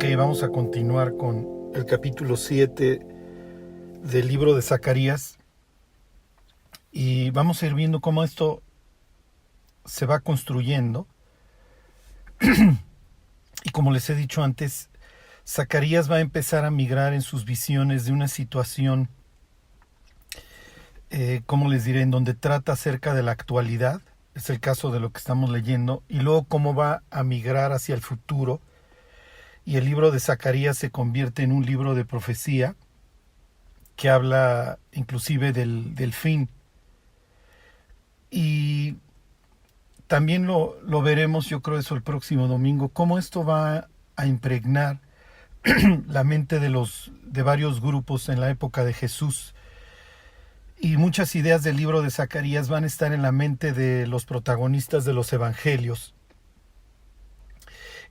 Ok, vamos a continuar con el capítulo 7 del libro de Zacarías y vamos a ir viendo cómo esto se va construyendo. Y como les he dicho antes, Zacarías va a empezar a migrar en sus visiones de una situación, ¿cómo les diré?, en donde trata acerca de la actualidad, es el caso de lo que estamos leyendo, y luego cómo va a migrar hacia el futuro. Y el libro de Zacarías se convierte en un libro de profecía que habla inclusive del fin. Y también lo veremos, yo creo eso el próximo domingo, cómo esto va a impregnar la mente de varios grupos en la época de Jesús. Y muchas ideas del libro de Zacarías van a estar en la mente de los protagonistas de los evangelios,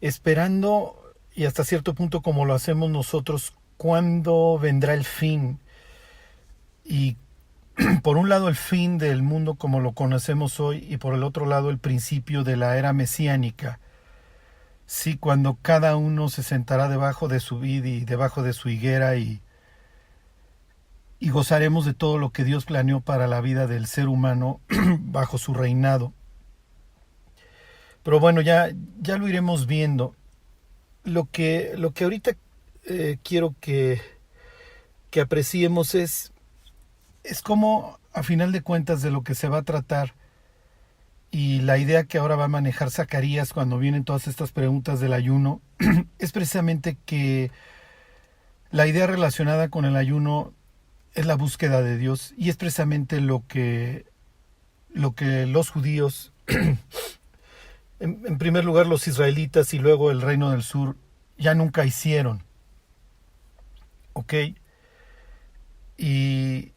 esperando, y hasta cierto punto como lo hacemos nosotros, cuándo vendrá el fin. Y por un lado el fin del mundo como lo conocemos hoy, y por el otro lado el principio de la era mesiánica. Sí, cuando cada uno se sentará debajo de su vid y debajo de su higuera y gozaremos de todo lo que Dios planeó para la vida del ser humano bajo su reinado. Pero bueno, ya lo iremos viendo. Lo que ahorita quiero que apreciemos es cómo, a final de cuentas, de lo que se va a tratar y la idea que ahora va a manejar Zacarías cuando vienen todas estas preguntas del ayuno es precisamente que la idea relacionada con el ayuno es la búsqueda de Dios, y es precisamente lo que los judíos, en primer lugar los israelitas y luego el reino del sur, ya nunca hicieron. ¿Ok? Y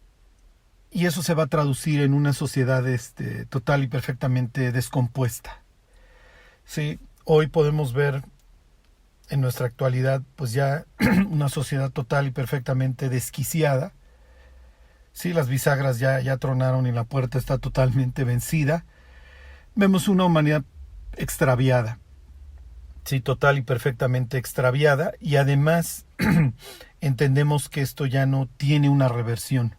eso se va a traducir en una sociedad total y perfectamente descompuesta. Sí, hoy podemos ver en nuestra actualidad pues ya una sociedad total y perfectamente desquiciada. Sí, las bisagras ya tronaron y la puerta está totalmente vencida. Vemos una humanidad extraviada. Sí, total y perfectamente extraviada. Y además entendemos que esto ya no tiene una reversión.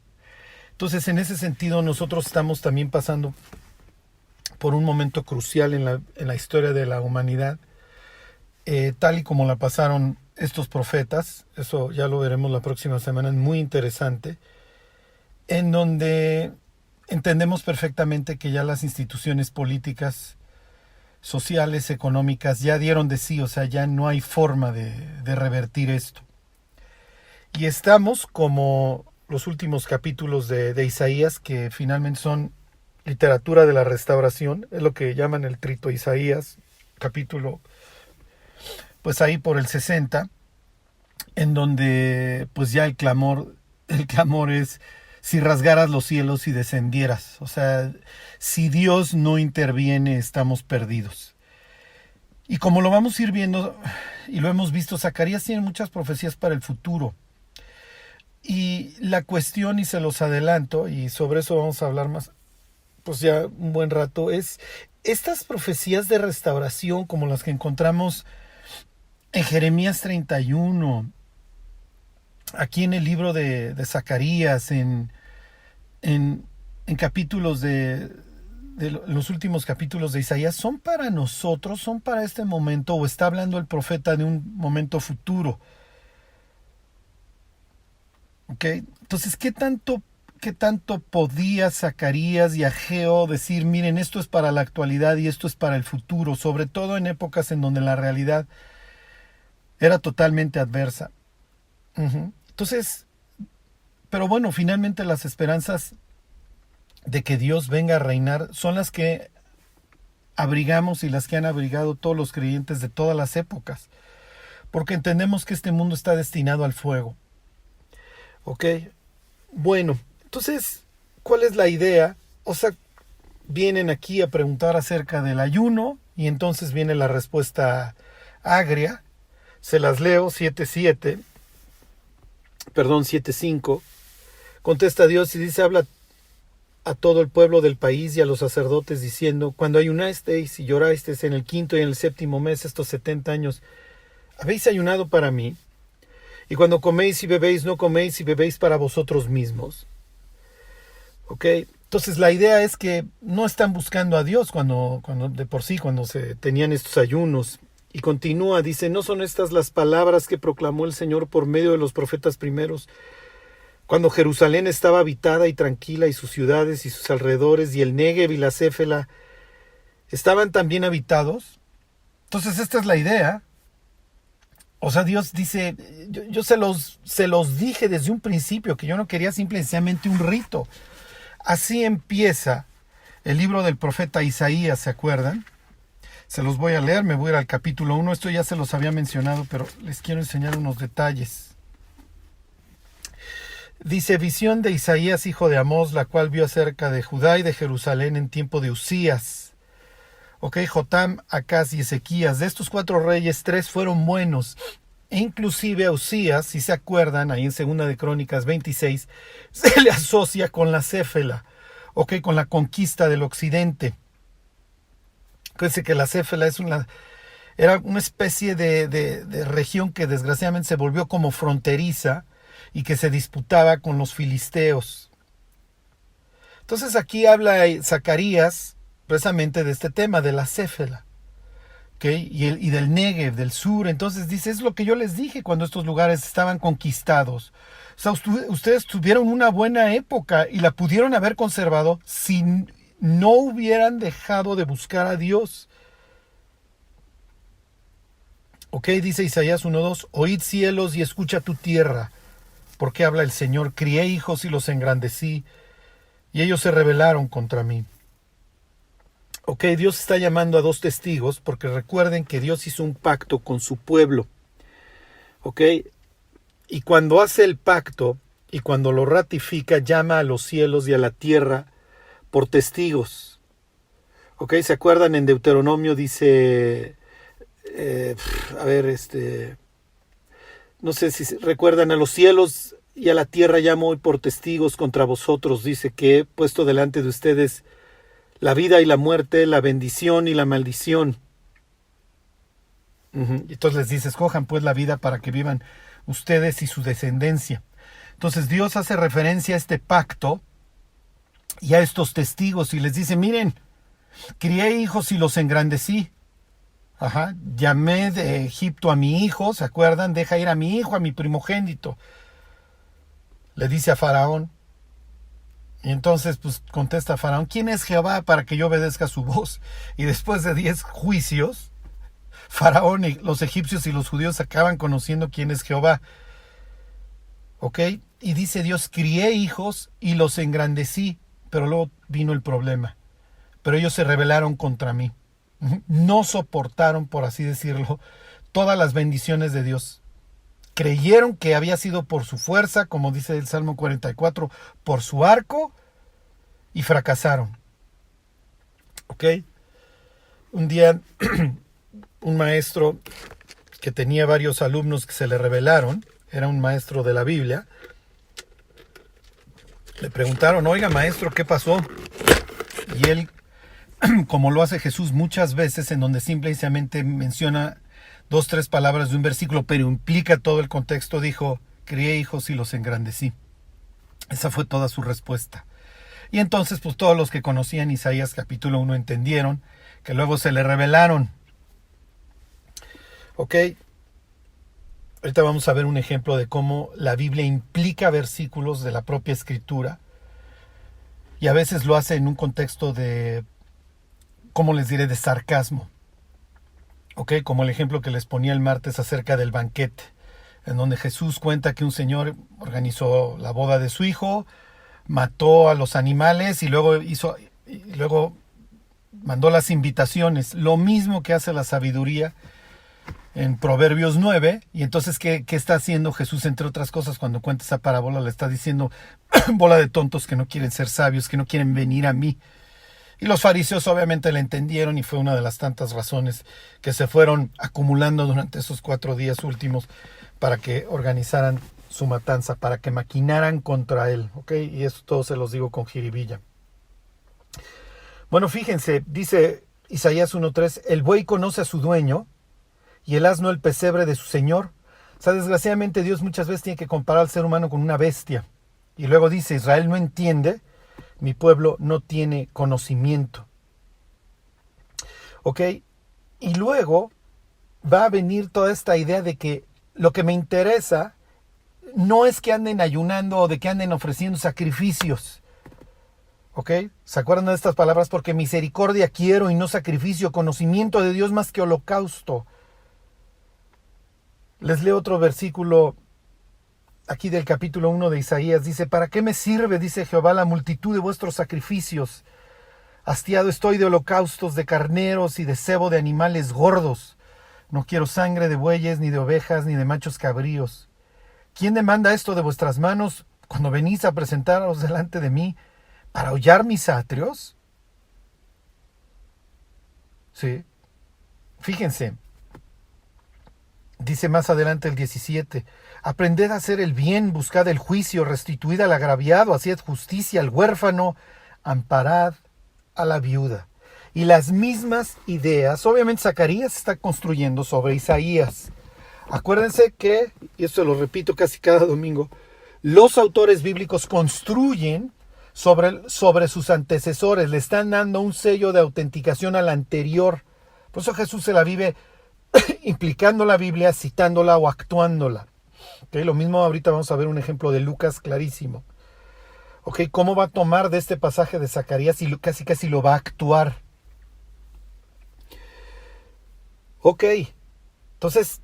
Entonces, en ese sentido, nosotros estamos también pasando por un momento crucial en la historia de la humanidad, tal y como la pasaron estos profetas. Eso ya lo veremos la próxima semana, es muy interesante, en donde entendemos perfectamente que ya las instituciones políticas, sociales, económicas, ya dieron de sí, o sea, ya no hay forma de revertir esto. Y estamos como los últimos capítulos de Isaías, que finalmente son literatura de la restauración, es lo que llaman el Trito Isaías, capítulo, pues ahí por el 60, en donde pues ya el clamor es: si rasgaras los cielos y descendieras. O sea, si Dios no interviene, estamos perdidos. Y como lo vamos a ir viendo, y lo hemos visto, Zacarías tiene muchas profecías para el futuro. Y la cuestión, y se los adelanto, y sobre eso vamos a hablar más, pues ya un buen rato, es estas profecías de restauración como las que encontramos en Jeremías 31, aquí en el libro de Zacarías, en capítulos de los últimos capítulos de Isaías, son para nosotros, son para este momento, o está hablando el profeta de un momento futuro. ¿Ok? Entonces, ¿qué tanto podía Zacarías y Ageo decir: miren, esto es para la actualidad y esto es para el futuro, sobre todo en épocas en donde la realidad era totalmente adversa? Entonces, pero bueno, finalmente las esperanzas de que Dios venga a reinar son las que abrigamos y las que han abrigado todos los creyentes de todas las épocas, porque entendemos que este mundo está destinado al fuego. ¿Ok? Bueno, entonces, ¿cuál es la idea? O sea, vienen aquí a preguntar acerca del ayuno, y entonces viene la respuesta agria. Se las leo: 7:5. Contesta Dios y dice: habla a todo el pueblo del país y a los sacerdotes diciendo: cuando ayunasteis y llorasteis en el 5º y en el 7º mes, estos 70 años, habéis ayunado para mí, y cuando coméis y bebéis, no coméis y bebéis para vosotros mismos. ¿Ok? Entonces la idea es que no están buscando a Dios cuando de por sí, cuando se tenían estos ayunos. Y continúa, dice, ¿no son estas las palabras que proclamó el Señor por medio de los profetas primeros? Cuando Jerusalén estaba habitada y tranquila, y sus ciudades y sus alrededores, y el Negev y la Céfela estaban también habitados. Entonces esta es la idea. O sea, Dios dice, yo se los dije desde un principio, que yo no quería simplemente un rito. Así empieza el libro del profeta Isaías, ¿se acuerdan? Se los voy a leer, me voy a ir al capítulo 1. Esto ya se los había mencionado, pero les quiero enseñar unos detalles. Dice, visión de Isaías, hijo de Amós, la cual vio acerca de Judá y de Jerusalén en tiempo de Usías. Ok, Jotam, Acaz y Ezequías. De estos 4 reyes, 3 fueron buenos. E inclusive a Usías, si se acuerdan, ahí en 2 de Crónicas 26, se le asocia con la Céfela, ok, con la conquista del occidente. Fíjense que la Céfela era una especie de región que desgraciadamente se volvió como fronteriza y que se disputaba con los filisteos. Entonces aquí habla Zacarías precisamente de este tema, de la Céfela, ¿okay? y del Negev, del sur. Entonces dice, es lo que yo les dije cuando estos lugares estaban conquistados. O sea, ustedes tuvieron una buena época y la pudieron haber conservado si no hubieran dejado de buscar a Dios. Ok, dice Isaías 1:2, oíd cielos y escucha tu tierra, porque habla el Señor, crié hijos y los engrandecí, y ellos se rebelaron contra mí. Ok, Dios está llamando a 2 testigos, porque recuerden que Dios hizo un pacto con su pueblo. Ok, y cuando hace el pacto, y cuando lo ratifica, llama a los cielos y a la tierra por testigos. Ok, ¿se acuerdan? En Deuteronomio dice, no sé si recuerdan, a los cielos y a la tierra llamo hoy por testigos contra vosotros, dice que he puesto delante de ustedes la vida y la muerte, la bendición y la maldición. Entonces les dice, escojan pues la vida para que vivan ustedes y su descendencia. Entonces Dios hace referencia a este pacto y a estos testigos y les dice, miren, crié hijos y los engrandecí. Llamé de Egipto a mi hijo, ¿se acuerdan? Deja ir a mi hijo, a mi primogénito. Le dice a Faraón. Y entonces pues contesta Faraón, ¿quién es Jehová para que yo obedezca su voz? Y después de 10 juicios, Faraón y los egipcios y los judíos acaban conociendo quién es Jehová. ¿Ok? Y dice Dios, crié hijos y los engrandecí, pero luego vino el problema. Pero ellos se rebelaron contra mí. No soportaron, por así decirlo, todas las bendiciones de Dios. Creyeron que había sido por su fuerza, como dice el Salmo 44, por su arco, y fracasaron. ¿Ok? Un día, un maestro que tenía varios alumnos que se le rebelaron, era un maestro de la Biblia, le preguntaron, oiga maestro, ¿qué pasó? Y él, como lo hace Jesús muchas veces, en donde simplemente menciona 2, 3 palabras de un versículo, pero implica todo el contexto, dijo, crié hijos y los engrandecí. Esa fue toda su respuesta. Y entonces, pues todos los que conocían Isaías capítulo 1 entendieron que luego se le rebelaron. Ok, ahorita vamos a ver un ejemplo de cómo la Biblia implica versículos de la propia Escritura y a veces lo hace en un contexto de, ¿cómo les diré?, de sarcasmo. Ok, como el ejemplo que les ponía el martes acerca del banquete, en donde Jesús cuenta que un señor organizó la boda de su hijo, mató a los animales y luego mandó las invitaciones, lo mismo que hace la sabiduría en Proverbios 9, y entonces ¿qué está haciendo Jesús? Entre otras cosas, cuando cuenta esa parábola, le está diciendo, bola de tontos que no quieren ser sabios, que no quieren venir a mí. Y los fariseos obviamente le entendieron y fue una de las tantas razones que se fueron acumulando durante esos 4 días últimos para que organizaran su matanza, para que maquinaran contra él. ¿Ok? Y eso todo se los digo con jiribilla. Bueno, fíjense, dice Isaías 1:3, el buey conoce a su dueño y el asno el pesebre de su señor. O sea, desgraciadamente Dios muchas veces tiene que comparar al ser humano con una bestia. Y luego dice, Israel no entiende, mi pueblo no tiene conocimiento. ¿Ok? Y luego va a venir toda esta idea de que lo que me interesa no es que anden ayunando o de que anden ofreciendo sacrificios. ¿Ok? ¿Se acuerdan de estas palabras? Porque misericordia quiero y no sacrificio, conocimiento de Dios más que holocausto. Les leo otro versículo aquí del capítulo 1 de Isaías. Dice, ¿para qué me sirve, dice Jehová, la multitud de vuestros sacrificios? Hastiado estoy de holocaustos, de carneros y de cebo de animales gordos. No quiero sangre de bueyes, ni de ovejas, ni de machos cabríos. ¿Quién demanda esto de vuestras manos cuando venís a presentaros delante de mí para hollar mis atrios? Sí. Fíjense. Dice más adelante el 17, aprended a hacer el bien, buscad el juicio, restituid al agraviado, haced justicia al huérfano, amparad a la viuda. Y las mismas ideas, obviamente Zacarías está construyendo sobre Isaías. Acuérdense que, y esto lo repito casi cada domingo, los autores bíblicos construyen sobre sus antecesores, le están dando un sello de autenticación al anterior. Por eso Jesús se la vive implicando la Biblia, citándola o actuándola. ¿Okay? Lo mismo ahorita vamos a ver un ejemplo de Lucas clarísimo. ¿Okay? ¿Cómo va a tomar de este pasaje de Zacarías y casi lo va a actuar? Ok, entonces,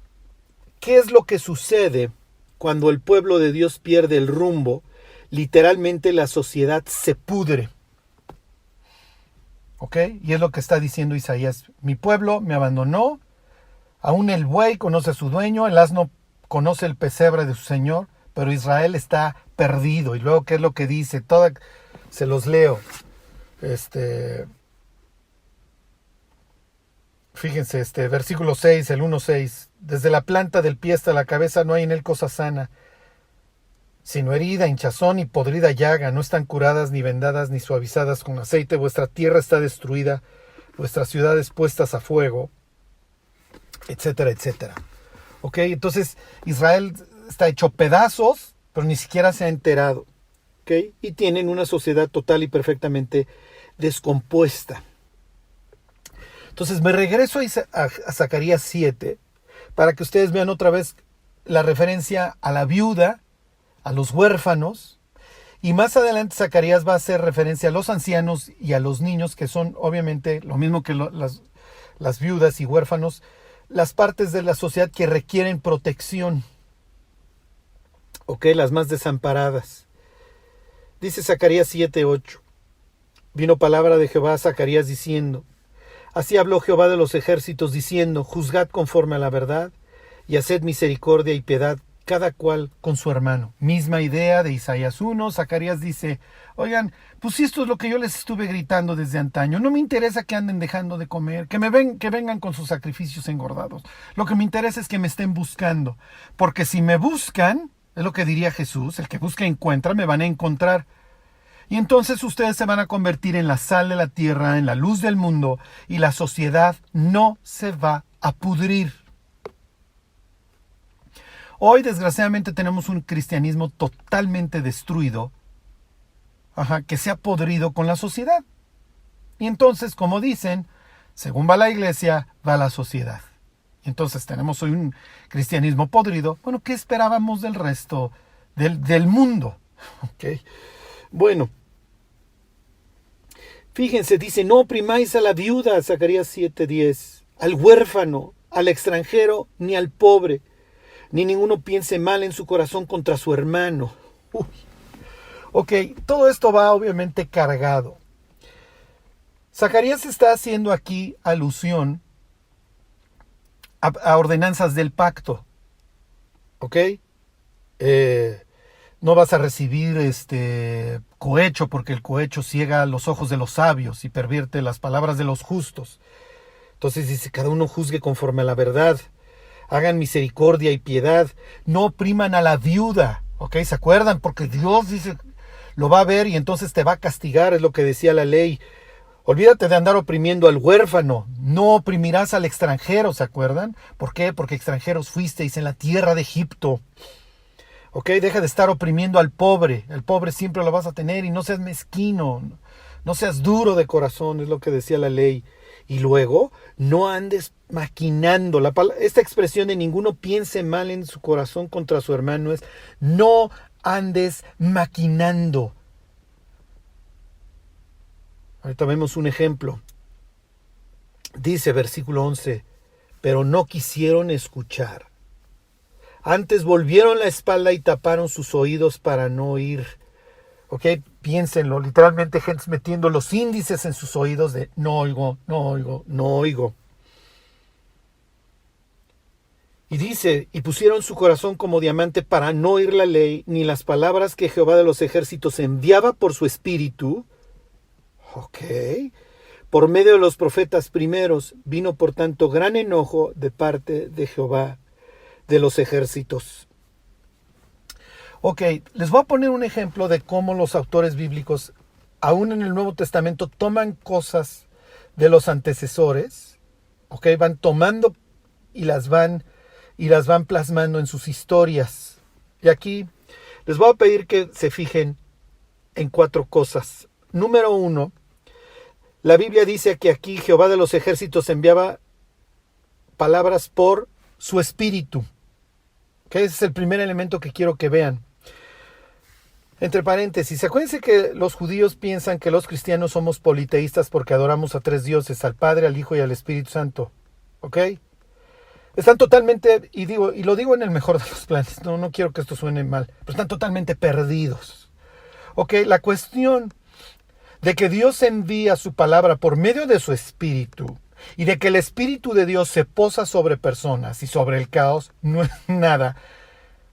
¿qué es lo que sucede cuando el pueblo de Dios pierde el rumbo? Literalmente la sociedad se pudre. ¿Ok? Y es lo que está diciendo Isaías. Mi pueblo me abandonó. Aún el buey conoce a su dueño, el asno conoce el pesebre de su señor, pero Israel está perdido. Y luego, ¿qué es lo que dice? Se los leo. Fíjense, versículo 6, el 1:6. Desde la planta del pie hasta la cabeza no hay en él cosa sana, sino herida, hinchazón y podrida llaga. No están curadas, ni vendadas, ni suavizadas con aceite. Vuestra tierra está destruida, vuestras ciudades puestas a fuego, etcétera, etcétera. Ok, entonces Israel está hecho pedazos, pero ni siquiera se ha enterado. Ok, y tienen una sociedad total y perfectamente descompuesta. Entonces me regreso a Zacarías 7 para que ustedes vean otra vez la referencia a la viuda, a los huérfanos, y más adelante Zacarías va a hacer referencia a los ancianos y a los niños, que son obviamente lo mismo que las viudas y huérfanos, las partes de la sociedad que requieren protección, ok, las más desamparadas. Dice Zacarías 7:8, vino palabra de Jehová a Zacarías diciendo, así habló Jehová de los ejércitos diciendo, juzgad conforme a la verdad y haced misericordia y piedad cada cual con su hermano. Misma idea de Isaías 1, Zacarías dice, oigan, pues si esto es lo que yo les estuve gritando desde antaño, no me interesa que anden dejando de comer, que vengan con sus sacrificios engordados. Lo que me interesa es que me estén buscando, porque si me buscan, es lo que diría Jesús, el que busca encuentra, me van a encontrar. Y entonces ustedes se van a convertir en la sal de la tierra, en la luz del mundo, y la sociedad no se va a pudrir. Hoy, desgraciadamente, tenemos un cristianismo totalmente destruido, que se ha podrido con la sociedad. Y entonces, como dicen, según va la iglesia, va la sociedad. Y entonces tenemos hoy un cristianismo podrido. Bueno, ¿qué esperábamos del resto del mundo? Okay. Bueno, fíjense, dice, no oprimáis a la viuda, Zacarías 7:10, al huérfano, al extranjero, ni al pobre, ni ninguno piense mal en su corazón contra su hermano. Uy. Ok, todo esto va obviamente cargado. Zacarías está haciendo aquí alusión a ordenanzas del pacto. Ok, no vas a recibir cohecho, porque el cohecho ciega los ojos de los sabios y pervierte las palabras de los justos. Entonces dice, cada uno juzgue conforme a la verdad. Hagan misericordia y piedad. No opriman a la viuda. ¿Ok? ¿Se acuerdan? Porque Dios dice, lo va a ver y entonces te va a castigar, es lo que decía la ley. Olvídate de andar oprimiendo al huérfano. No oprimirás al extranjero, ¿se acuerdan? ¿Por qué? Porque extranjeros fuisteis en la tierra de Egipto. ¿Ok? Deja de estar oprimiendo al pobre. El pobre siempre lo vas a tener y no seas mezquino. No seas duro de corazón, es lo que decía la ley. Y luego, no andes maquinando. Esta expresión de ninguno piense mal en su corazón contra su hermano es no andes maquinando. Ahorita vemos un ejemplo. Dice versículo 11, pero no quisieron escuchar. Antes volvieron la espalda y taparon sus oídos para no oír. Ok, piénsenlo, literalmente gente metiendo los índices en sus oídos de no oigo, no oigo, no oigo. Y dice, y pusieron su corazón como diamante para no oír la ley, ni las palabras que Jehová de los ejércitos enviaba por su espíritu. Ok, por medio de los profetas primeros vino por tanto gran enojo de parte de Jehová de los ejércitos. Ok, les voy a poner un ejemplo de cómo los autores bíblicos, aún en el Nuevo Testamento, toman cosas de los antecesores, ok, van tomando y las van plasmando en sus historias. Y aquí les voy a pedir que se fijen en 4 cosas. Número 1, la Biblia dice que aquí Jehová de los ejércitos enviaba palabras por su espíritu. Okay, ese es el primer elemento que quiero que vean. Entre paréntesis, acuérdense que los judíos piensan que los cristianos somos politeístas porque adoramos a 3 dioses, al Padre, al Hijo y al Espíritu Santo. ¿Ok? Están totalmente, y lo digo en el mejor de los planes, no quiero que esto suene mal, pero están totalmente perdidos. ¿Ok? La cuestión de que Dios envía su palabra por medio de su Espíritu y de que el Espíritu de Dios se posa sobre personas y sobre el caos no es nada.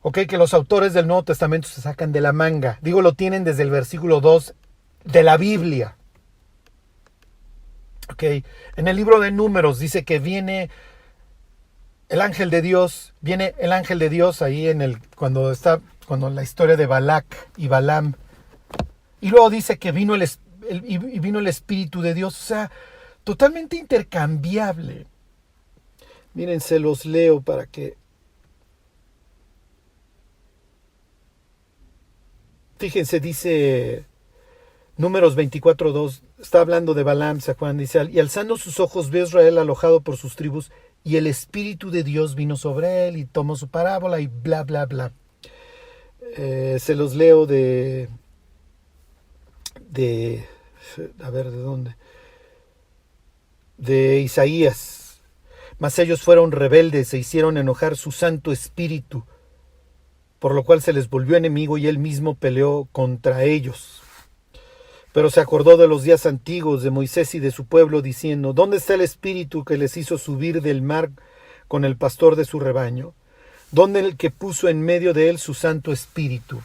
Ok, que los autores del Nuevo Testamento se sacan de la manga. Digo, lo tienen desde el versículo 2 de la Biblia. Ok, en el libro de Números dice que viene el ángel de Dios ahí cuando la historia de Balac y Balaam. Y luego dice que vino el Espíritu de Dios. O sea, totalmente intercambiable. Miren, se los leo para que... Fíjense, dice Números 24:2, está hablando de Balaam, ¿se acuerdan? Dice, y alzando sus ojos ve a Israel alojado por sus tribus, y el Espíritu de Dios vino sobre él, y tomó su parábola, y bla, bla, bla. Se los leo a ver, ¿de dónde? De Isaías. Mas ellos fueron rebeldes e hicieron enojar su Santo Espíritu, por lo cual se les volvió enemigo y él mismo peleó contra ellos. Pero se acordó de los días antiguos de Moisés y de su pueblo, diciendo, ¿dónde está el Espíritu que les hizo subir del mar con el pastor de su rebaño? ¿Dónde el que puso en medio de él su Santo Espíritu?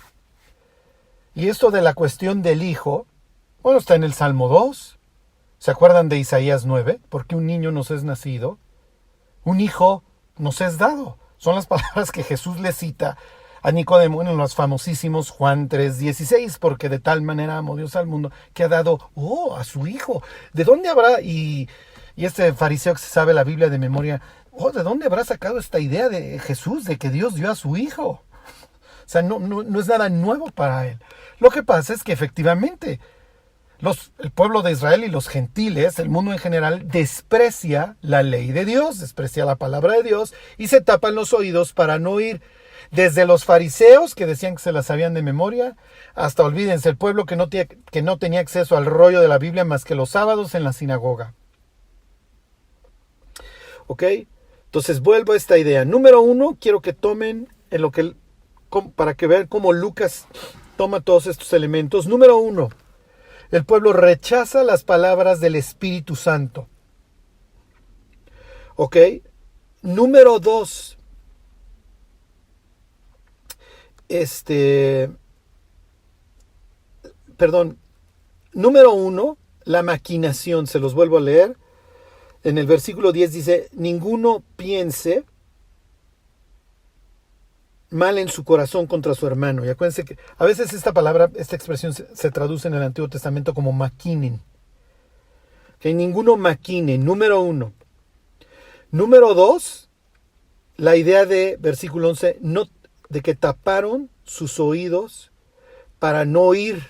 Y esto de la cuestión del Hijo, bueno, está en el Salmo 2. ¿Se acuerdan de Isaías 9? Porque un niño nos es nacido, un hijo nos es dado. Son las palabras que Jesús le cita a Nicodemo en los famosísimos Juan 3:16, porque de tal manera amó Dios al mundo que ha dado a su hijo. ¿De dónde habrá? Y este fariseo que se sabe la Biblia de memoria, ¿de dónde habrá sacado esta idea de Jesús de que Dios dio a su hijo? O sea, no es nada nuevo para él. Lo que pasa es que efectivamente el pueblo de Israel y los gentiles, el mundo en general, desprecia la ley de Dios, desprecia la palabra de Dios y se tapan los oídos para no oír. Desde los fariseos que decían que se las sabían de memoria, hasta olvídense, el pueblo que no tenía acceso al rollo de la Biblia más que los sábados en la sinagoga. ¿Ok? Entonces vuelvo a esta idea. Número 1, quiero que tomen para que vean cómo Lucas toma todos estos elementos. Número 1, el pueblo rechaza las palabras del Espíritu Santo. ¿Ok? Número 2, número 1, la maquinación, se los vuelvo a leer. En el versículo 10 dice, ninguno piense mal en su corazón contra su hermano. Y acuérdense que a veces esta expresión se traduce en el Antiguo Testamento como maquinen. Que ninguno maquine, número 1. Número 2, la idea de versículo 11, no, de que taparon sus oídos para no oír.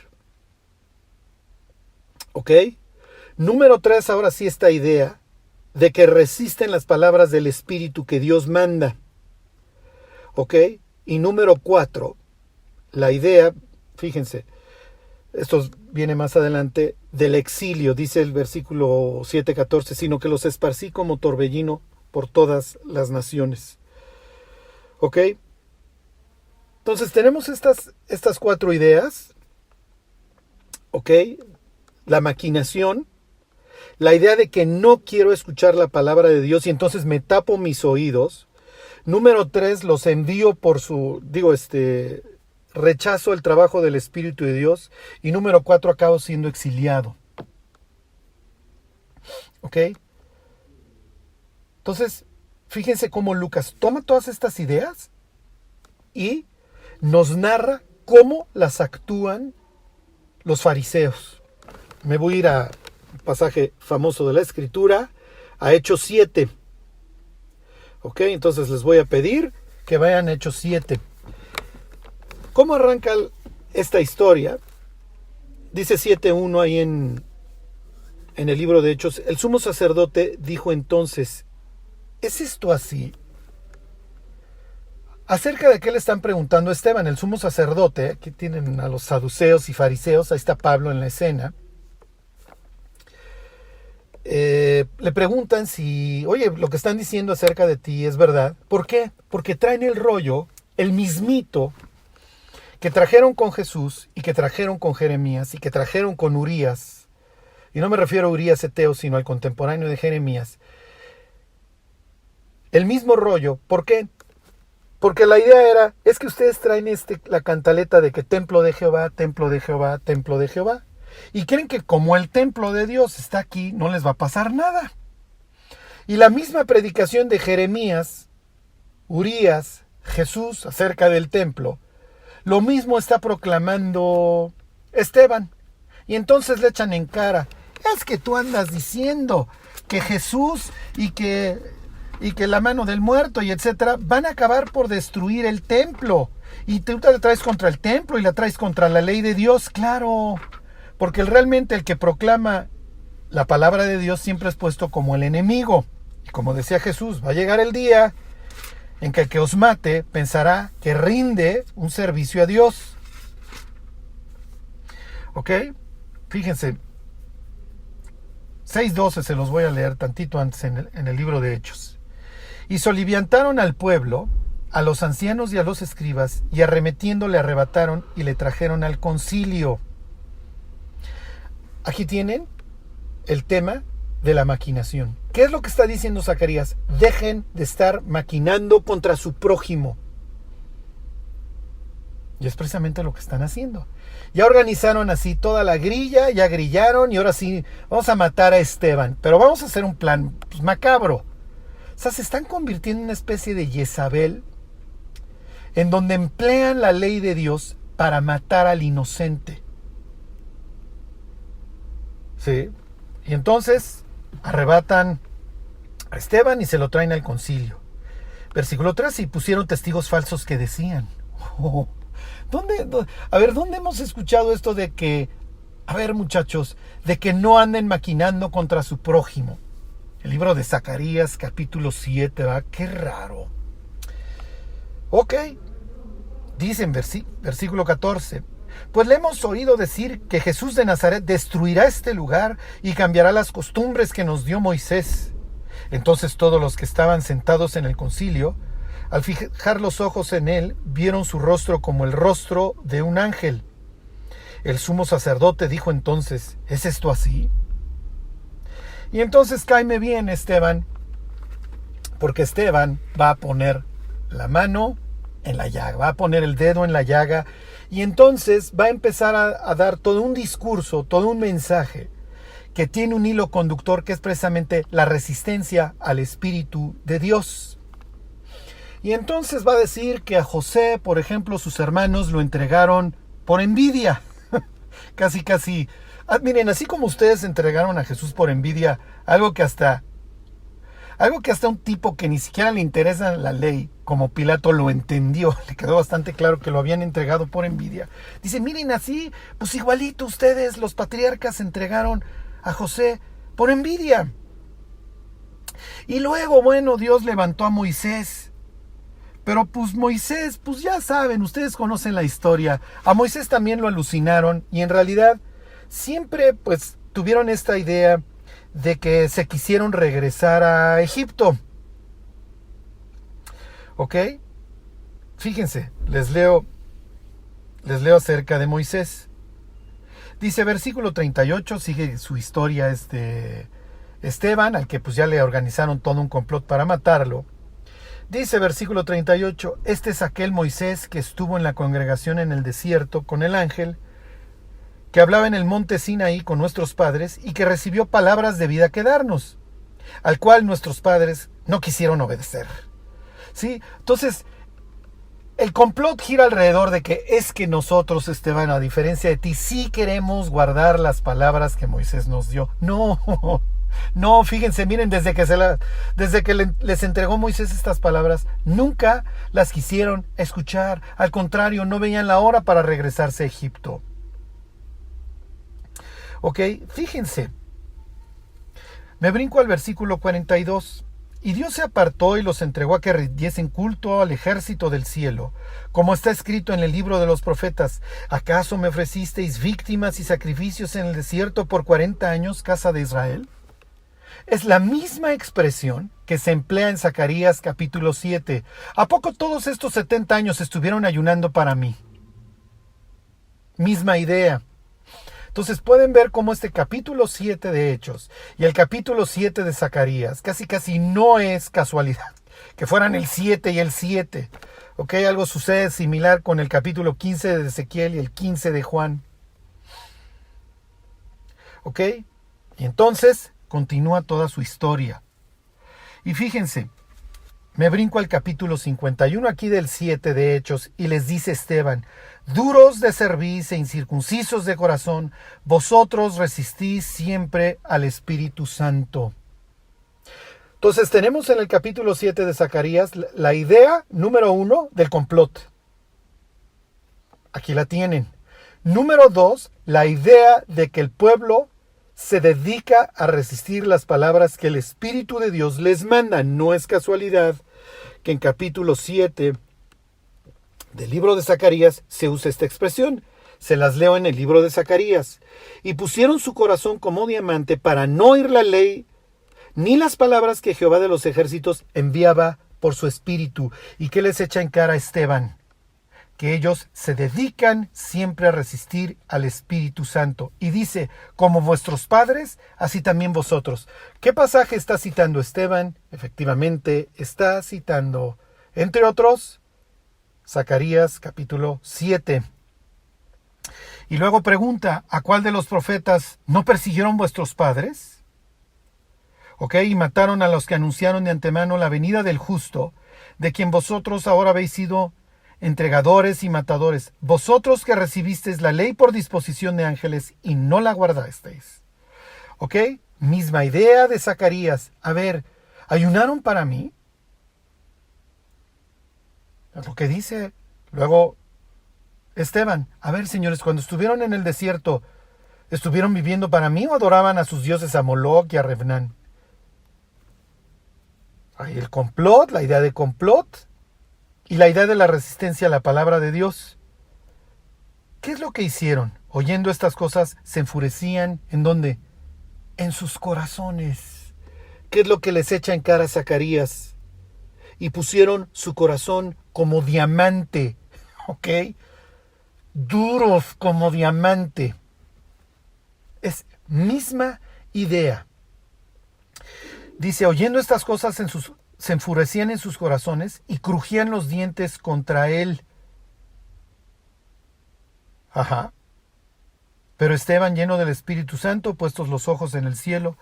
¿Ok? Número 3, ahora sí esta idea de que resisten las palabras del Espíritu que Dios manda. ¿Ok? Y número 4, la idea, fíjense, esto viene más adelante, del exilio, dice el versículo 7:14, sino que los esparcí como torbellino por todas las naciones. ¿Ok? Entonces tenemos estas 4 ideas. ¿Ok? La maquinación, la idea de que no quiero escuchar la palabra de Dios y entonces me tapo mis oídos. Número 3, los envío por rechazo el trabajo del Espíritu de Dios. Y número 4, acabo siendo exiliado. ¿Ok? Entonces, fíjense cómo Lucas toma todas estas ideas y nos narra cómo las actúan los fariseos. Me voy a ir a un pasaje famoso de la Escritura, a Hechos 7. ¿Ok? Entonces les voy a pedir que vayan a Hechos 7. ¿Cómo arranca esta historia? Dice 7:1 ahí en el libro de Hechos. El sumo sacerdote dijo entonces, ¿es esto así? Acerca de qué le están preguntando a Esteban, el sumo sacerdote. Aquí tienen a los saduceos y fariseos, ahí está Pablo en la escena. Le preguntan si, oye, lo que están diciendo acerca de ti es verdad. ¿Por qué? Porque traen el rollo, el mismito, que trajeron con Jesús y que trajeron con Jeremías y que trajeron con Urías. Y no me refiero a Urías Eteo, sino al contemporáneo de Jeremías. El mismo rollo. ¿Por qué? Porque la idea era, es que ustedes traen la cantaleta de que templo de Jehová, templo de Jehová, templo de Jehová. Y creen que como el templo de Dios está aquí, no les va a pasar nada. Y la misma predicación de Jeremías, Urías, Jesús acerca del templo, lo mismo está proclamando Esteban. Y entonces le echan en cara, es que tú andas diciendo que Jesús y que la mano del muerto y etcétera van a acabar por destruir el templo. Y tú la traes contra el templo y la traes contra la ley de Dios, claro. Porque realmente el que proclama la palabra de Dios siempre es puesto como el enemigo. Y como decía Jesús, va a llegar el día en que el que os mate pensará que rinde un servicio a Dios. ¿Ok? Fíjense. 6:12 se los voy a leer tantito antes en el libro de Hechos. Y soliviantaron al pueblo, a los ancianos y a los escribas, y arremetiendo le arrebataron y le trajeron al concilio. Aquí tienen el tema de la maquinación. ¿Qué es lo que está diciendo Zacarías? Dejen de estar maquinando contra su prójimo. Y es precisamente lo que están haciendo. Ya organizaron así toda la grilla, ya grillaron y ahora sí vamos a matar a Esteban. Pero vamos a hacer un plan macabro. O sea, se están convirtiendo en una especie de Jezabel en donde emplean la ley de Dios para matar al inocente. ¿Sí? Y entonces arrebatan a Esteban y se lo traen al concilio. Versículo 3, y pusieron testigos falsos que decían. ¿Dónde hemos escuchado esto de que, muchachos, de que no anden maquinando contra su prójimo? El libro de Zacarías, capítulo 7, ¿va? Qué raro. Ok, dice en versículo 14, pues le hemos oído decir que Jesús de Nazaret destruirá este lugar y cambiará las costumbres que nos dio Moisés. Entonces todos los que estaban sentados en el concilio, al fijar los ojos en él, vieron su rostro como el rostro de un ángel. El sumo sacerdote dijo entonces, ¿es esto así? Y entonces cáeme bien, Esteban, porque Esteban va a poner la mano en la llaga, va a poner el dedo en la llaga y entonces va a empezar a dar todo un discurso, todo un mensaje que tiene un hilo conductor que es precisamente la resistencia al Espíritu de Dios. Y entonces va a decir que a José, por ejemplo, sus hermanos lo entregaron por envidia. Casi, Miren, así como ustedes entregaron a Jesús por envidia, algo que hasta un tipo que ni siquiera le interesa la ley, como Pilato lo entendió, le quedó bastante claro que lo habían entregado por envidia. Dice, miren, así, pues igualito ustedes, los patriarcas, entregaron a José por envidia. Y luego, bueno, Dios levantó a Moisés. Pero pues Moisés, pues ya saben, ustedes conocen la historia. A Moisés también lo alucinaron y en realidad siempre pues tuvieron esta idea de que se quisieron regresar a Egipto. ¿Ok? Fíjense, les leo acerca de Moisés. Dice versículo 38, sigue su historia Esteban, al que pues ya le organizaron todo un complot para matarlo. Dice versículo 38, este es aquel Moisés que estuvo en la congregación en el desierto con el ángel, que hablaba en el monte Sinaí con nuestros padres y que recibió palabras de vida que darnos, al cual nuestros padres no quisieron obedecer. ¿Sí? Entonces, el complot gira alrededor de que es que nosotros, Esteban, a diferencia de ti, sí queremos guardar las palabras que Moisés nos dio. No, fíjense, miren, desde que les entregó Moisés estas palabras, nunca las quisieron escuchar. Al contrario, no veían la hora para regresarse a Egipto. Ok, fíjense. Me brinco al versículo 42. Y Dios se apartó y los entregó a que rindiesen culto al ejército del cielo, como está escrito en el libro de los profetas. ¿Acaso me ofrecisteis víctimas y sacrificios en el desierto por 40 años, casa de Israel? Es la misma expresión que se emplea en Zacarías capítulo 7. ¿A poco todos estos 70 años estuvieron ayunando para mí? Misma idea. Entonces pueden ver cómo este capítulo 7 de Hechos y el capítulo 7 de Zacarías casi no es casualidad que fueran el 7 y el 7. ¿Ok? Algo sucede similar con el capítulo 15 de Ezequiel y el 15 de Juan. ¿Ok? Y entonces continúa toda su historia. Y fíjense, me brinco al capítulo 51 aquí del 7 de Hechos y les dice Esteban, duros de cerviz e incircuncisos de corazón, vosotros resistís siempre al Espíritu Santo. Entonces tenemos en el capítulo 7 de Zacarías la idea número 1 del complot. Aquí la tienen. Número 2, la idea de que el pueblo se dedica a resistir las palabras que el Espíritu de Dios les manda. No es casualidad que en capítulo 7 del libro de Zacarías se usa esta expresión. Se las leo en el libro de Zacarías. Y pusieron su corazón como diamante para no oír la ley ni las palabras que Jehová de los ejércitos enviaba por su Espíritu. ¿Y qué les echa en cara a Esteban? Que ellos se dedican siempre a resistir al Espíritu Santo. Y dice, como vuestros padres, así también vosotros. ¿Qué pasaje está citando Esteban? Efectivamente, está citando, entre otros, Zacarías capítulo 7. Y luego pregunta, ¿a cuál de los profetas no persiguieron vuestros padres? ¿Ok? Y mataron a los que anunciaron de antemano la venida del justo, de quien vosotros ahora habéis sido entregadores y matadores, vosotros que recibisteis la ley por disposición de ángeles y no la guardasteis. ¿Ok? Misma idea de Zacarías. A ver, ¿ayunaron para mí? Es lo que dice luego Esteban. A ver, señores, cuando estuvieron en el desierto, ¿estuvieron viviendo para mí o adoraban a sus dioses a Moloc y a Refnán? Hay el complot, la idea de complot y la idea de la resistencia a la palabra de Dios. ¿Qué es lo que hicieron? Oyendo estas cosas, se enfurecían. ¿En dónde? En sus corazones. ¿Qué es lo que les echa en cara a Zacarías? Y pusieron su corazón como diamante. ¿Ok? Duros como diamante. Es misma idea. Dice, oyendo estas cosas se enfurecían en sus corazones y crujían los dientes contra él. Ajá. Pero Esteban, lleno del Espíritu Santo, puestos los ojos en el cielo,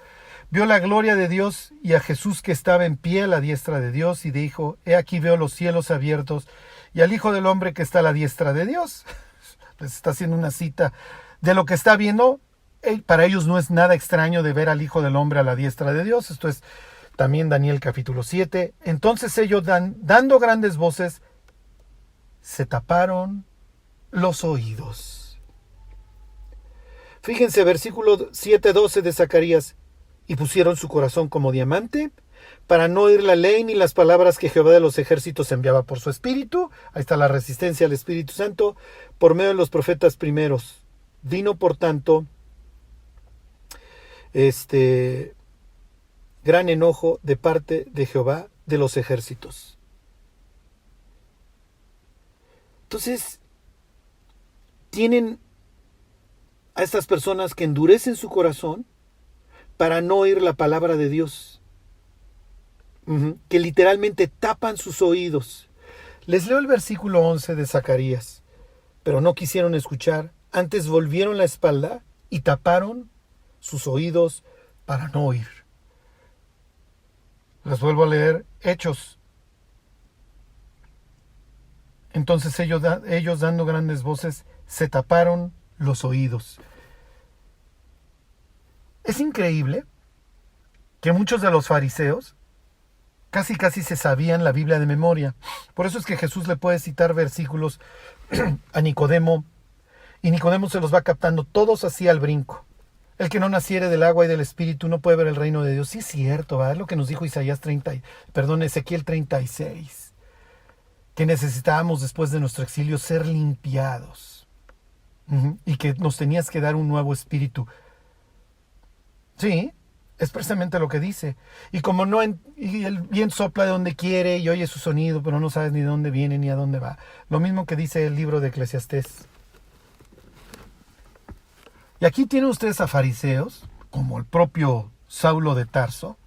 vio la gloria de Dios y a Jesús que estaba en pie a la diestra de Dios y dijo, he aquí veo los cielos abiertos y al Hijo del Hombre que está a la diestra de Dios. Les está haciendo una cita de lo que está viendo para ellos no es nada extraño de ver al Hijo del Hombre a la diestra de Dios. Esto es también Daniel capítulo 7. Entonces ellos dando grandes voces, se taparon los oídos. Fíjense, versículo 7:12 de Zacarías. Y pusieron su corazón como diamante, para no oír la ley ni las palabras que Jehová de los ejércitos enviaba por su espíritu. Ahí está la resistencia al Espíritu Santo por medio de los profetas primeros. Vino, por tanto, gran enojo de parte de Jehová de los ejércitos. Entonces, tienen a estas personas que endurecen su corazón para no oír la palabra de Dios, que literalmente tapan sus oídos. Les leo el versículo 11 de Zacarías. Pero no quisieron escuchar, antes volvieron la espalda y taparon sus oídos para no oír. Les vuelvo a leer Hechos. Entonces ellos dando grandes voces, se taparon los oídos. Es increíble que muchos de los fariseos casi se sabían la Biblia de memoria. Por eso es que Jesús le puede citar versículos a Nicodemo, y Nicodemo se los va captando todos así al brinco. El que no naciere del agua y del Espíritu no puede ver el reino de Dios. Sí es cierto, ¿verdad? Es lo que nos dijo Ezequiel 36. Que necesitábamos después de nuestro exilio ser limpiados. Y que nos tenías que dar un nuevo espíritu. Sí, es precisamente lo que dice. Y como y el viento sopla de donde quiere y oye su sonido, pero no sabes ni de dónde viene ni a dónde va. Lo mismo que dice el libro de Eclesiastés. Y aquí tienen ustedes a fariseos, como el propio Saulo de Tarso,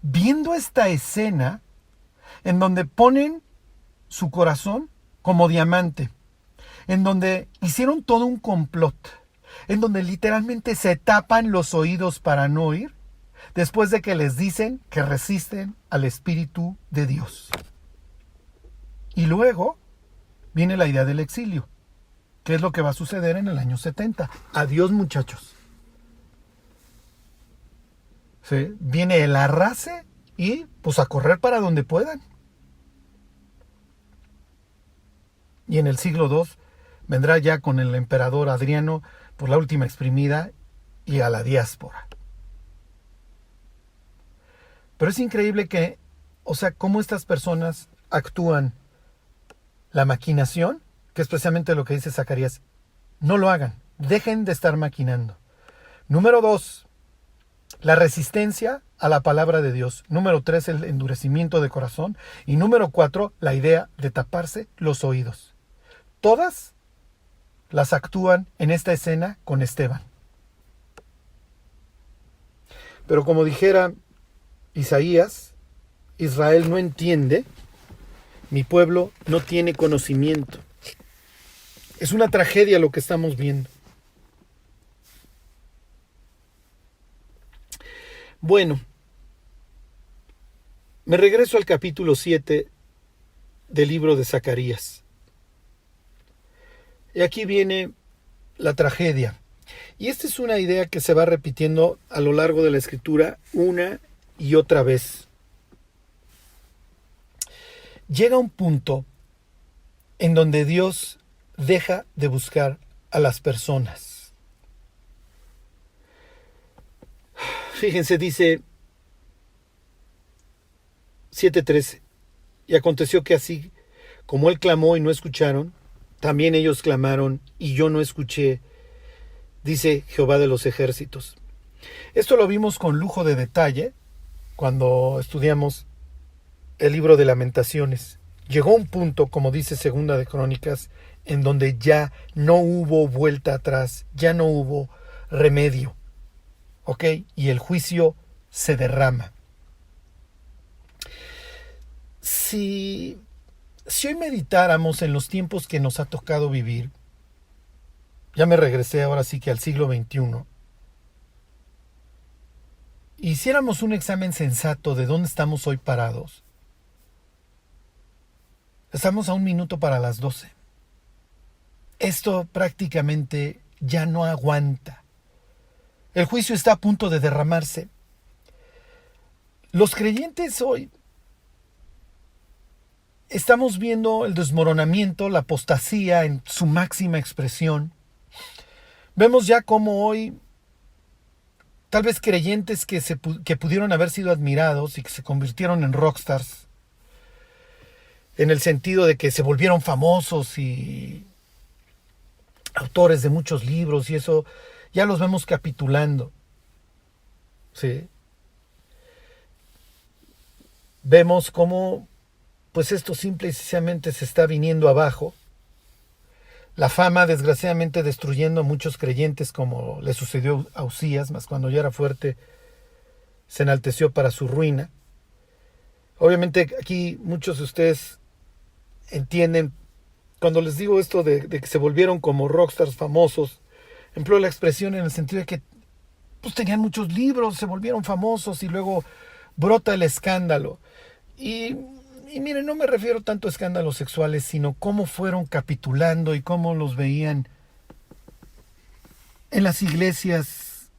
viendo esta escena en donde ponen su corazón como diamante, en donde hicieron todo un complot, en donde literalmente se tapan los oídos para no oír, después de que les dicen que resisten al Espíritu de Dios. Y luego viene la idea del exilio, que es lo que va a suceder en el año 70. Adiós, muchachos. ¿Sí? Viene el arrase y pues a correr para donde puedan. Y en el siglo II vendrá ya con el emperador Adriano por la última exprimida y a la diáspora. Pero es increíble que, cómo estas personas actúan la maquinación, que es precisamente lo que dice Zacarías. No lo hagan, dejen de estar maquinando. Número 2, la resistencia a la palabra de Dios. Número 3, el endurecimiento de corazón. Y número 4, la idea de taparse los oídos. Todas las actúan en esta escena con Esteban. Pero como dijera Isaías, Israel no entiende, mi pueblo no tiene conocimiento. Es una tragedia lo que estamos viendo. Bueno, me regreso al capítulo 7 del libro de Zacarías. Y aquí viene la tragedia. Y esta es una idea que se va repitiendo a lo largo de la escritura una y otra vez. Llega un punto en donde Dios deja de buscar a las personas. Fíjense, dice 7:13. Y aconteció que así como él clamó y no escucharon, también ellos clamaron y yo no escuché, dice Jehová de los ejércitos. Esto lo vimos con lujo de detalle cuando estudiamos el libro de Lamentaciones. Llegó un punto, como dice Segunda de Crónicas, en donde ya no hubo vuelta atrás, ya no hubo remedio. ¿Ok? Y el juicio se derrama. Si hoy meditáramos en los tiempos que nos ha tocado vivir, ya me regresé ahora sí que al siglo XXI, hiciéramos un examen sensato de dónde estamos hoy parados. Estamos a 1 minuto para las 12. Esto prácticamente ya no aguanta. El juicio está a punto de derramarse. Los creyentes hoy estamos viendo el desmoronamiento, la apostasía en su máxima expresión. Vemos ya cómo hoy tal vez creyentes que pudieron haber sido admirados y que se convirtieron en rockstars, en el sentido de que se volvieron famosos y autores de muchos libros y eso, ya los vemos capitulando. ¿Sí? Vemos cómo pues esto simple y sencillamente se está viniendo abajo. La fama, desgraciadamente, destruyendo a muchos creyentes, como le sucedió a Usías, mas cuando ya era fuerte, se enalteció para su ruina. Obviamente aquí muchos de ustedes entienden, cuando les digo esto de que se volvieron como rockstars famosos, empleo la expresión en el sentido de que pues tenían muchos libros, se volvieron famosos y luego brota el escándalo. Y miren, no me refiero tanto a escándalos sexuales, sino cómo fueron capitulando y cómo los veían en las iglesias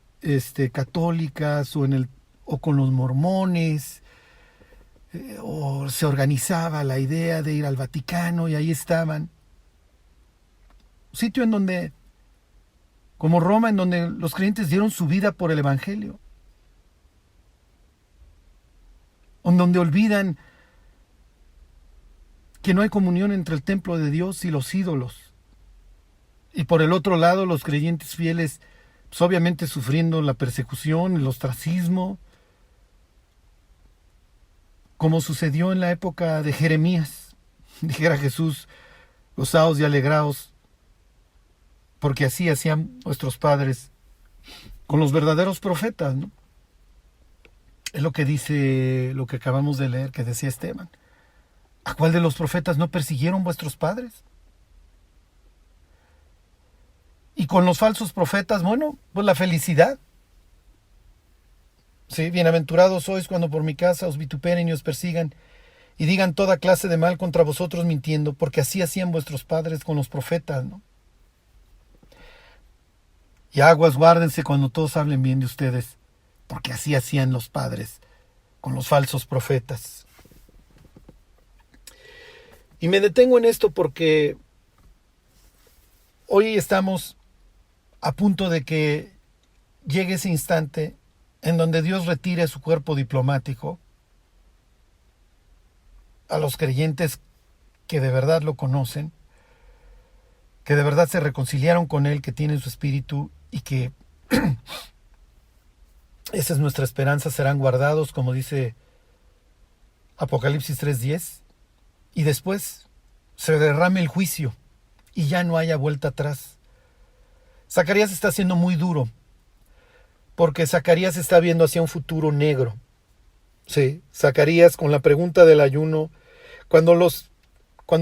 católicas o con los mormones, o se organizaba la idea de ir al Vaticano y ahí estaban. Sitio en donde, como Roma, en donde los creyentes dieron su vida por el Evangelio. En donde olvidan que no hay comunión entre el templo de Dios y los ídolos. Y por el otro lado, los creyentes fieles, pues obviamente sufriendo la persecución, el ostracismo, como sucedió en la época de Jeremías. Dijera Jesús, gozaos y alegraos, porque así hacían nuestros padres con los verdaderos profetas, ¿no? Es lo que dice, lo que acabamos de leer, que decía Esteban. ¿A cuál de los profetas no persiguieron vuestros padres? Y con los falsos profetas, bueno, pues la felicidad. Sí, bienaventurados sois cuando por mi casa os vituperen y os persigan y digan toda clase de mal contra vosotros mintiendo, porque así hacían vuestros padres con los profetas, ¿no? Y aguas, guárdense cuando todos hablen bien de ustedes, porque así hacían los padres con los falsos profetas. Y me detengo en esto porque hoy estamos a punto de que llegue ese instante en donde Dios retire su cuerpo diplomático a los creyentes que de verdad lo conocen, que de verdad se reconciliaron con Él, que tienen su espíritu y que esa es nuestra esperanza, serán guardados, como dice Apocalipsis 3:10, y después se derrame el juicio y ya no haya vuelta atrás. Zacarías está siendo muy duro, porque Zacarías está viendo hacia un futuro negro. Sí, Zacarías, con la pregunta del ayuno, cuando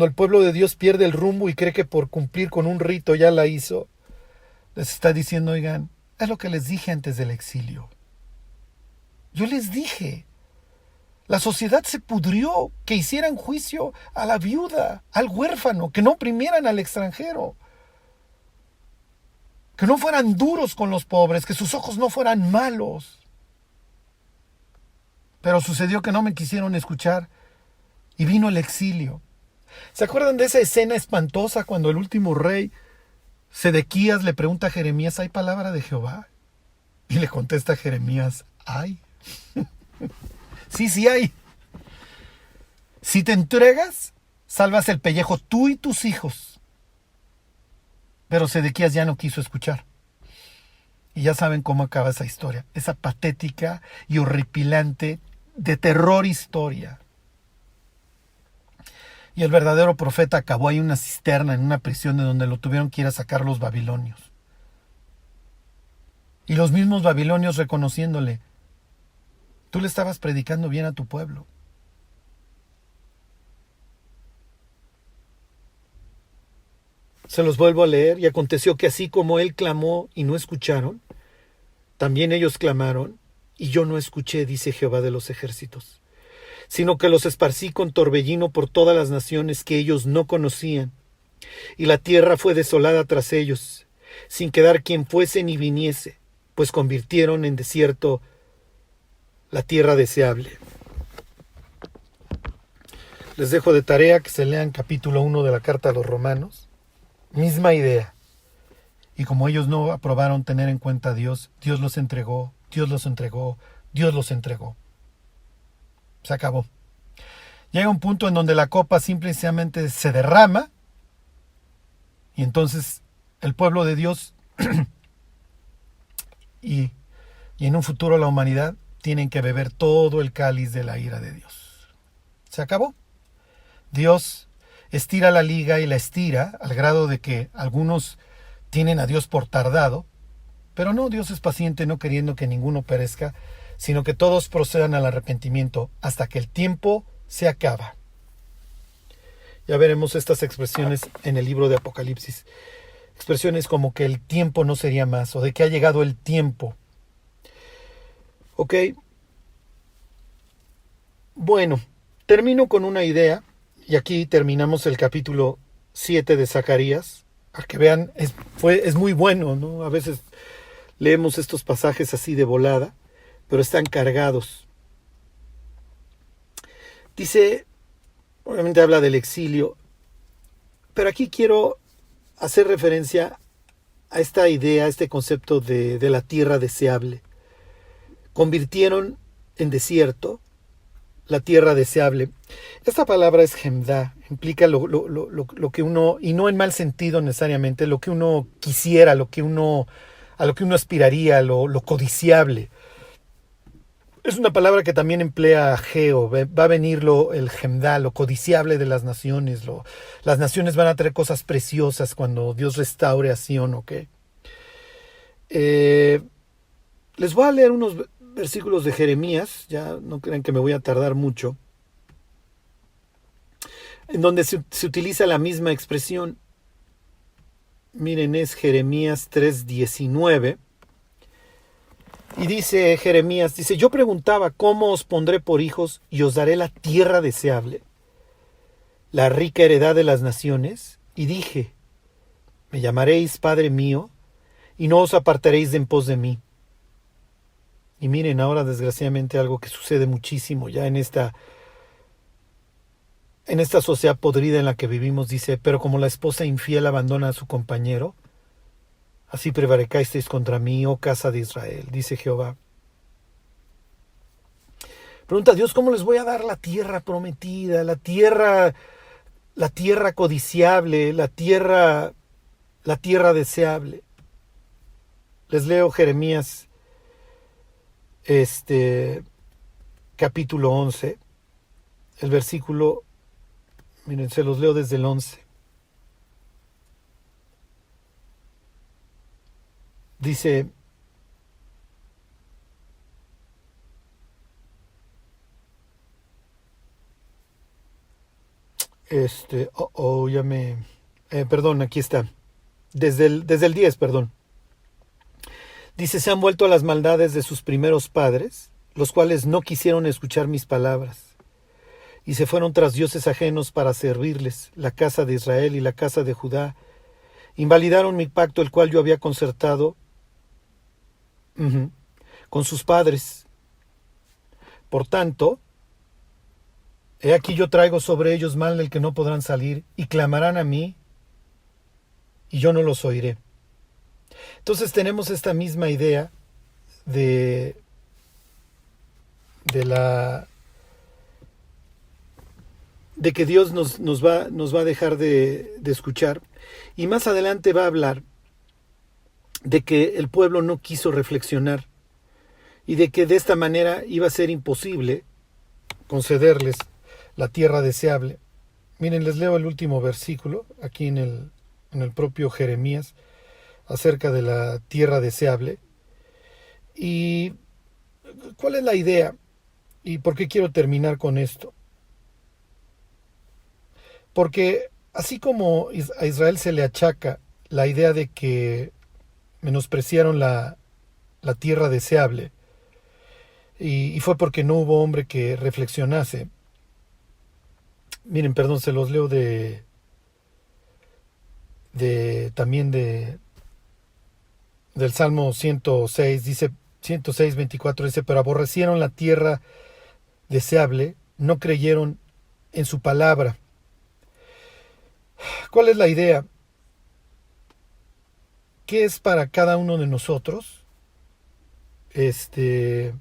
el pueblo de Dios pierde el rumbo y cree que por cumplir con un rito ya la hizo, les está diciendo, oigan, es lo que les dije antes del exilio. Yo les dije, la sociedad se pudrió, que hicieran juicio a la viuda, al huérfano, que no oprimieran al extranjero, que no fueran duros con los pobres, que sus ojos no fueran malos. Pero sucedió que no me quisieron escuchar y vino el exilio. ¿Se acuerdan de esa escena espantosa cuando el último rey, Sedequías, le pregunta a Jeremías, ¿hay palabra de Jehová? Y le contesta a Jeremías, ¿hay? Sí hay. Si te entregas, salvas el pellejo tú y tus hijos. Pero Sedequías ya no quiso escuchar. Y ya saben cómo acaba esa historia. Esa patética y horripilante, de terror historia. Y el verdadero profeta acabó ahí en una cisterna, en una prisión de donde lo tuvieron que ir a sacar los babilonios. Y los mismos babilonios reconociéndole, tú le estabas predicando bien a tu pueblo. Se los vuelvo a leer. Y aconteció que así como él clamó y no escucharon, también ellos clamaron y yo no escuché, dice Jehová de los ejércitos, sino que los esparcí con torbellino por todas las naciones que ellos no conocían. Y la tierra fue desolada tras ellos, sin quedar quien fuese ni viniese, pues convirtieron en desierto la tierra deseable. Les dejo de tarea que se lean capítulo 1 de la carta a los Romanos. Misma idea. Y como ellos no aprobaron tener en cuenta a Dios, Dios los entregó, Dios los entregó, Dios los entregó. Se acabó. Llega un punto en donde la copa simplemente se derrama y entonces el pueblo de Dios y en un futuro la humanidad tienen que beber todo el cáliz de la ira de Dios. Se acabó. Dios estira la liga y la estira al grado de que algunos tienen a Dios por tardado, pero no, Dios es paciente, no queriendo que ninguno perezca, sino que todos procedan al arrepentimiento hasta que el tiempo se acaba. Ya veremos estas expresiones en el libro de Apocalipsis. Expresiones como que el tiempo no sería más, o de que ha llegado el tiempo. Ok. Bueno, termino con una idea, y aquí terminamos el capítulo 7 de Zacarías. Para que vean, es muy bueno, ¿no? A veces leemos estos pasajes así de volada, pero están cargados. Dice, obviamente habla del exilio, pero aquí quiero hacer referencia a esta idea, a este concepto de la tierra deseable. Convirtieron en desierto la tierra deseable. Esta palabra es gemda, implica lo que uno, y no en mal sentido necesariamente, lo que uno quisiera, a lo que uno aspiraría, lo codiciable. Es una palabra que también emplea Ageo. Va a venir el gemda, lo codiciable de las naciones. Las naciones van a traer cosas preciosas cuando Dios restaure a Sion, ¿ok? Les voy a leer unos versículos de Jeremías, ya no crean que me voy a tardar mucho, en donde se utiliza la misma expresión. Miren, es Jeremías 3:19. Y dice Jeremías, yo preguntaba, ¿cómo os pondré por hijos y os daré la tierra deseable, la rica heredad de las naciones? Y dije, me llamaréis Padre mío, y no os apartaréis de en pos de mí. Y miren, ahora desgraciadamente algo que sucede muchísimo ya en esta sociedad podrida en la que vivimos, dice, pero como la esposa infiel abandona a su compañero, así prevaricasteis contra mí, oh casa de Israel, dice Jehová. Pregunta a Dios, ¿cómo les voy a dar la tierra prometida, la tierra codiciable, la tierra deseable? Les leo Jeremías capítulo 11, el versículo, miren, se los leo desde el 11. Dice, perdón, aquí está, desde el 10, perdón. Dice, se han vuelto a las maldades de sus primeros padres, los cuales no quisieron escuchar mis palabras, y se fueron tras dioses ajenos para servirles, la casa de Israel y la casa de Judá. Invalidaron mi pacto, el cual yo había concertado con sus padres. Por tanto, he aquí yo traigo sobre ellos mal del que no podrán salir, y clamarán a mí, y yo no los oiré. Entonces tenemos esta misma idea de que Dios nos va a dejar de escuchar, y más adelante va a hablar de que el pueblo no quiso reflexionar y de que de esta manera iba a ser imposible concederles la tierra deseable. Miren, les leo el último versículo aquí en el propio Jeremías acerca de la tierra deseable. ¿Y cuál es la idea? ¿Y por qué quiero terminar con esto? Porque así como a Israel se le achaca la idea de que menospreciaron la tierra deseable, y fue porque no hubo hombre que reflexionase. Miren, perdón, se los leo también de del Salmo 106, dice, 106:24 dice, pero aborrecieron la tierra deseable, no creyeron en su palabra. ¿Cuál es la idea? ¿Qué es para cada uno de nosotros? ¿Qué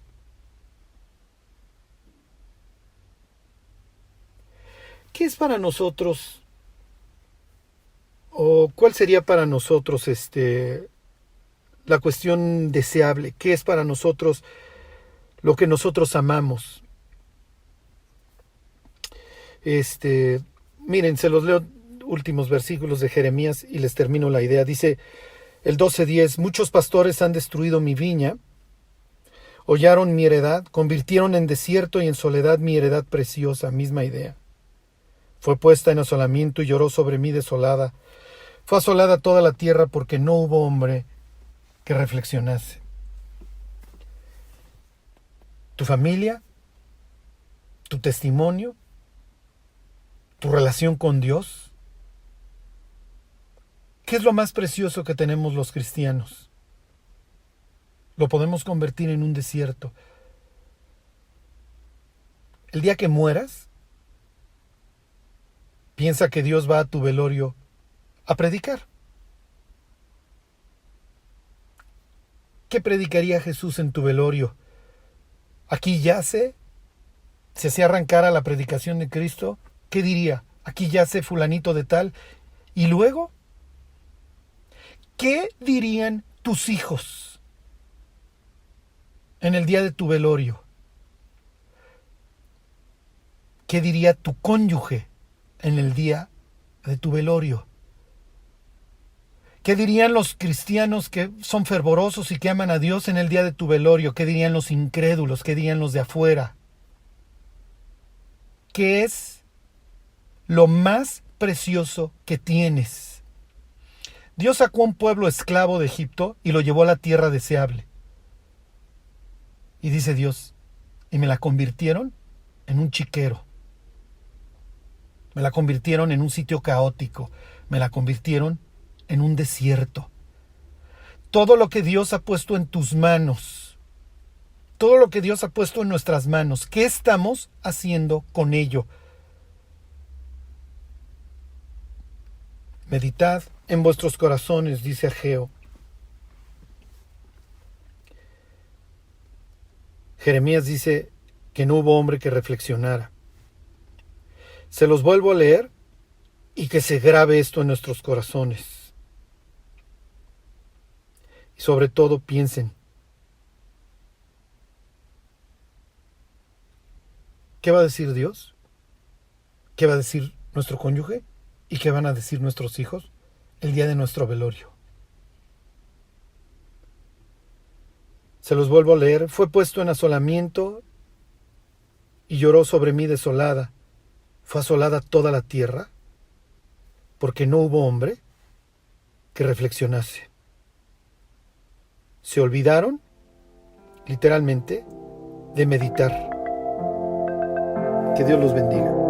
es para nosotros? ¿O cuál sería para nosotros la cuestión deseable? ¿Qué es para nosotros lo que nosotros amamos? Miren, se los leo últimos versículos de Jeremías y les termino la idea. Dice el 12:10, muchos pastores han destruido mi viña, hollaron mi heredad, convirtieron en desierto y en soledad mi heredad preciosa, misma idea. Fue puesta en asolamiento y lloró sobre mí desolada. Fue asolada toda la tierra porque no hubo hombre que reflexionase. Tu familia, tu testimonio, tu relación con Dios. ¿Qué es lo más precioso que tenemos los cristianos? Lo podemos convertir en un desierto. El día que mueras, piensa que Dios va a tu velorio a predicar. ¿Qué predicaría Jesús en tu velorio? Aquí yace, si se arrancara la predicación de Cristo, ¿qué diría? Aquí yace fulanito de tal. Y luego, ¿qué dirían tus hijos en el día de tu velorio? ¿Qué diría tu cónyuge en el día de tu velorio? ¿Qué dirían los cristianos que son fervorosos y que aman a Dios en el día de tu velorio? ¿Qué dirían los incrédulos? ¿Qué dirían los de afuera? ¿Qué es lo más precioso que tienes? Dios sacó a un pueblo esclavo de Egipto y lo llevó a la tierra deseable. Y dice Dios, y me la convirtieron en un chiquero. Me la convirtieron en un sitio caótico. Me la convirtieron en un desierto. Todo lo que Dios ha puesto en tus manos, todo lo que Dios ha puesto en nuestras manos, ¿qué estamos haciendo con ello? Meditad en vuestros corazones, dice Ageo. Jeremías dice que no hubo hombre que reflexionara. Se los vuelvo a leer y que se grabe esto en nuestros corazones. Y sobre todo piensen, ¿qué va a decir Dios? ¿Qué va a decir nuestro cónyuge? ¿Y qué van a decir nuestros hijos el día de nuestro velorio? Se los vuelvo a leer. Fue puesto en asolamiento y lloró sobre mí desolada. Fue asolada toda la tierra porque no hubo hombre que reflexionase. Se olvidaron, literalmente, de meditar. Que Dios los bendiga.